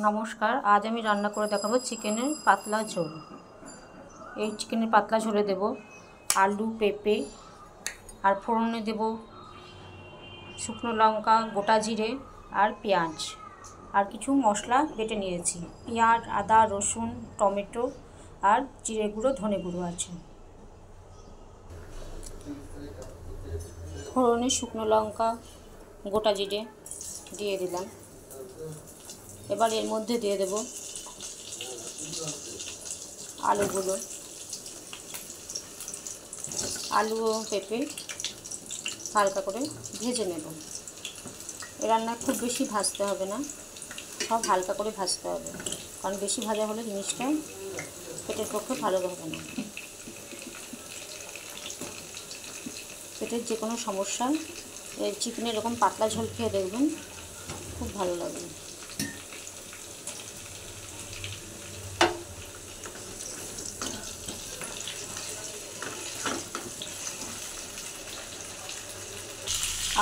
নমস্কার, আজ আমি রান্না করে দেখাবো চিকেনের পাতলা ঝোল। এই চিকেনের পাতলা ঝোলে দেব আলু, পেঁপে, আর ফোড়নে দেব শুকনো লঙ্কা, গোটা জিরে আর পেঁয়াজ, আর কিছু মশলা বেটে নিয়েছি। পেঁয়াজ, আদা, রসুন, টমেটো আর জিরে গুঁড়ো, ধনে গুঁড়ো আছে। ফোড়নে শুকনো লঙ্কা, গোটা জিরে দিয়ে দিলাম। এবার এর মধ্যে দিয়ে দেব আলুগুলো। আলু ও পেঁপে হালকা করে ভেজে নেব। এ রান্না খুব বেশি ভাজতে হবে না, সব হালকা করে ভাজতে হবে, কারণ বেশি ভাজা হলে জিনিসটা পেটের পক্ষে ভালো হবে না। পেটের যে কোনো সমস্যা এই চিকেনের এরকম পাতলা ঝোল খেয়ে দেখবেন, খুব ভালো লাগবে।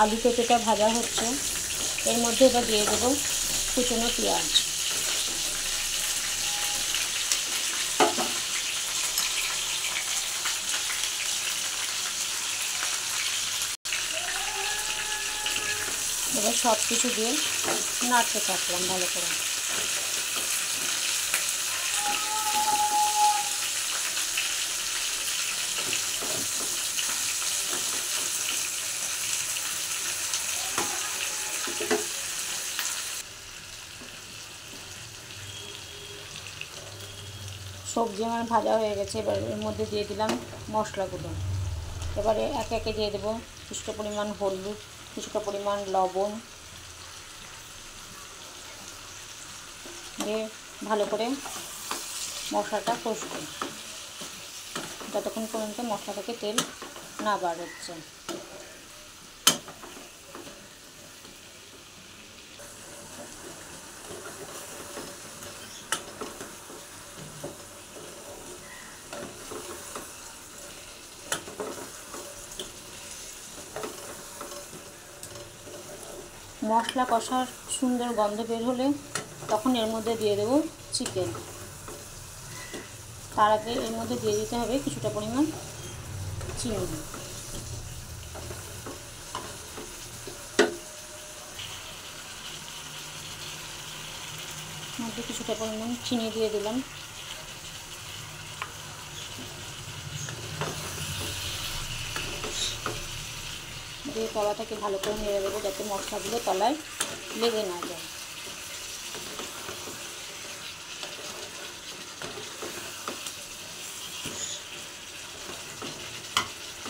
আলু পেঁপেটা ভাজা হচ্ছে, এর মধ্যে এবার দিয়ে দেবো কুচনো পেঁয়াজ। এবার সব কিছু দিয়ে নাড়তে থাকলাম ভালো করে। সবজি আমার ভাজা হয়ে গেছে, এবার এর মধ্যে দিয়ে দিলাম মশলাগুলো। এবারে একে একে দিয়ে দেবো কিছুটা পরিমাণ হলুদ, কিছুটা পরিমাণ লবণ দিয়ে ভালো করে মশলাটা কষবো, যতক্ষণ পর্যন্ত মশলা থেকে তেল না বার হচ্ছে। মশলা কষার সুন্দর গন্ধ বের হলে তখন এর মধ্যে দিয়ে দেবো চিকেন। তার আগে এর মধ্যে দিয়ে দিতে হবে কিছুটা পরিমাণ চিনি। মধ্যে কিছুটা পরিমাণ চিনি দিয়ে দিলাম। দিয়ে তলাটাকে ভালো করে নেড়ে দেবো, যাতে মশলাগুলো তলায় লেগে না যায়।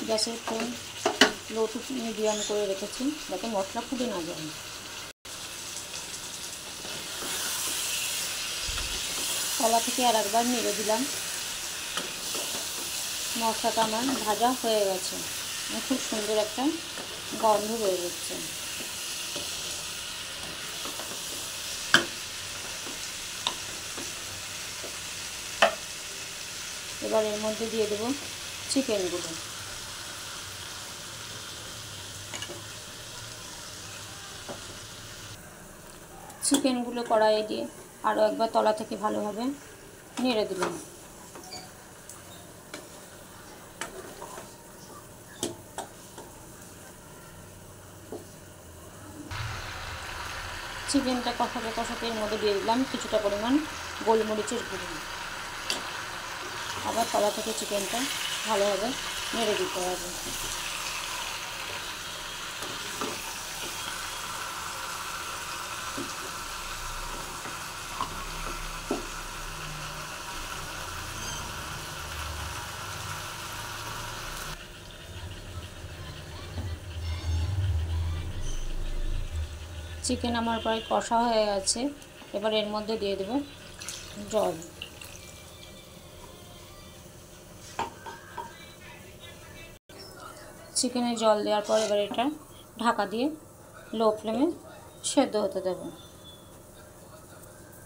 গ্যাসের ফ্লেম লো টু মিডিয়াম করে রেখেছি, যাতে মশলা ফুটে না যায়। তলা থেকে আর একবার নেড়ে দিলাম। মশলাটা আমার ভাজা হয়ে গেছে, খুব সুন্দর একটা গন্ধ বের হচ্ছে। এবার এর মধ্যে দিয়ে দেবো চিকেনগুলো। চিকেনগুলো কড়াইয়ে দিয়ে আরও একবার তলা থেকে ভালোভাবে নেড়ে দিলাম। চিকেনটা কষাতে কষাতে এর মধ্যে দিয়ে দিলাম কিছুটা পরিমাণ গোলমরিচের গুঁড়ো। আবার তলা থেকে চিকেনটা ভালোভাবে নেড়ে দিতে হবে। চিকেন আমার প্রায় কষা হয়ে গেছে, এবার এর মধ্যে দিয়ে দেব জল। চিকেনে জল দেওয়ার পর এবার এটা ঢাকা দিয়ে লো ফ্লেমে সেদ্ধ হতে দেব।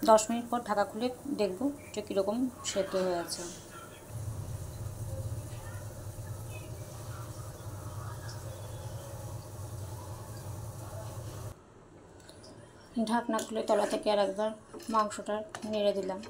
10 মিনিট পর ঢাকা খুলে দেখব যে কীরকম সেদ্ধ হয়ে আছে। ঢাকনা খুলে তলা থেকে আর একবার মাংসটা নেড়ে দিলাম।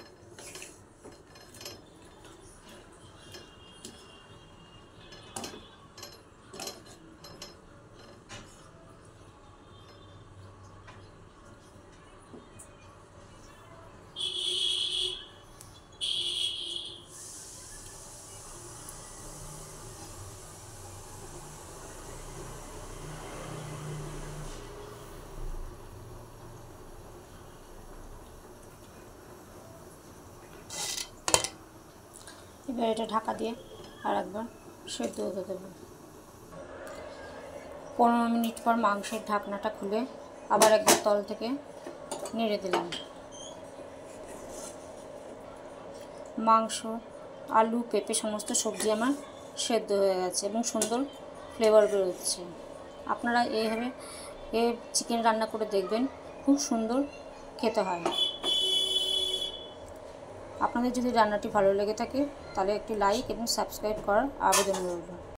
এবার এটা ঢাকা দিয়ে আর একবার সেদ্ধ হতে দেবো। 15 মিনিট পর মাংসের ঢাকনাটা খুলে আবার একবার তল থেকে নেড়ে দিলাম। মাংস, আলু, পেঁপে সমস্ত সবজি আমার সেদ্ধ হয়ে গেছে এবং সুন্দর ফ্লেভার বেরোচ্ছে। আপনারা এইভাবে চিকেন রান্না করে দেখবেন, খুব সুন্দর খেতে হয়। আপনাদের যদি রান্নাটি ভালো লেগে থাকে তাহলে একটি লাইক এবং সাবস্ক্রাইব করার আবেদন রইল।